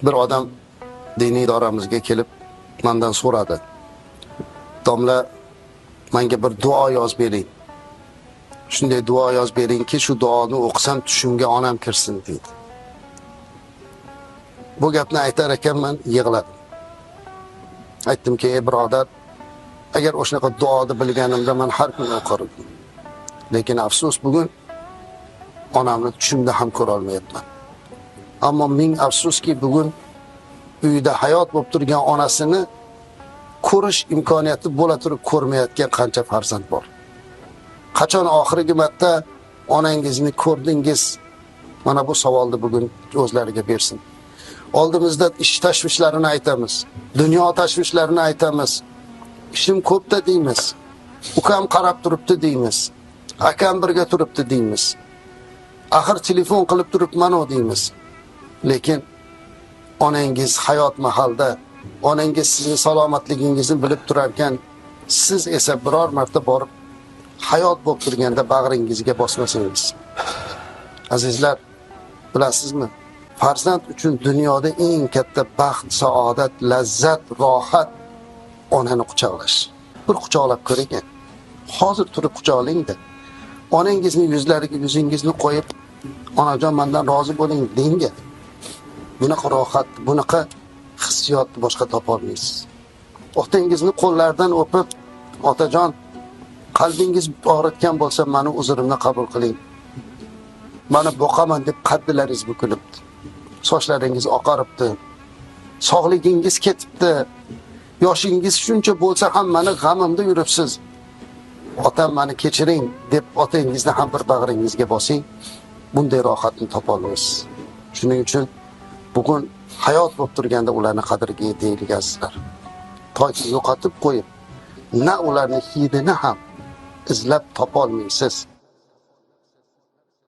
Bir odam diniy idoramizga kelib mendan so'radi. Domla, menga bir duo yozib bering. Shunday duo yozib beringki, shu duoni o'qisam tushimga onam kirsin dedi. Bu gapni aytar ekanman, yig'ladim. Aytdimki, ey birodar, agar o'shanaqa duoni bilganimda men har kun o'qirdim. Lekin afsus, bugun onamni tushimda ham ko'ra olmayapman. Ammo ming afsuski, bugun uyda hayot bo'lib turgan onasini ko'rish imkoniyati bo'la turib ko'rmayotgan qancha farzand bor. Qachon oxirgi marta onangizni ko'rdingiz? Mana bu savolni bugun o'zlariga bersin. Oldimizda ish tashvishlarini aytamiz, dunyo tashvishlarini aytamiz. Ishim ko'pda deymiz. Ukam qarab turibdi deymiz. Akam birga turibdi deymiz. Axir telefon qilib turibman o deymiz. Lekin onangiz hayot mahalda, onangiz sizning salomatligingizni bilib turarkan, siz esa biror marta borib hayot bo'lib turganda bag'ringizga bosmasangiz. Azizlar, bilasizmi? Farzand uchun dunyoda eng katta baxt, saodat, lazzat, rohat onani quchoqlash. Bir quchoqlab ko'ring. Hozir turib quchoqlang-da. Onangizni yuzlariga yuzingizni qo'yib, onajon mendan rozi bo'ling deyinga. Bunaqa rohat, bunaqa hissiyotni boshqa topa olmaysiz. Otangizni qo'llaridan o'pib, otajon, qalbingiz og'ritgan bo'lsa, meni uzrimni qabul qiling. Meni boqaman deb qaddilaringiz bukilibdi. Sochlaringiz oqaribdi. Sog'ligingiz ketibdi. Yoshingiz shuncha bo'lsa ham meni g'amimda yuribsiz. Otam meni kechiring deb otangizni ham bir bag'ringizga bosing. Bunday rohatni topa olmaysiz. Shuning uchun bugun hayot bo'lib turganda ularni qadriga yetaylik azizlar. Toki yo'qotib qo'yib, na ularni hidini ham izlab topa olmaysiz.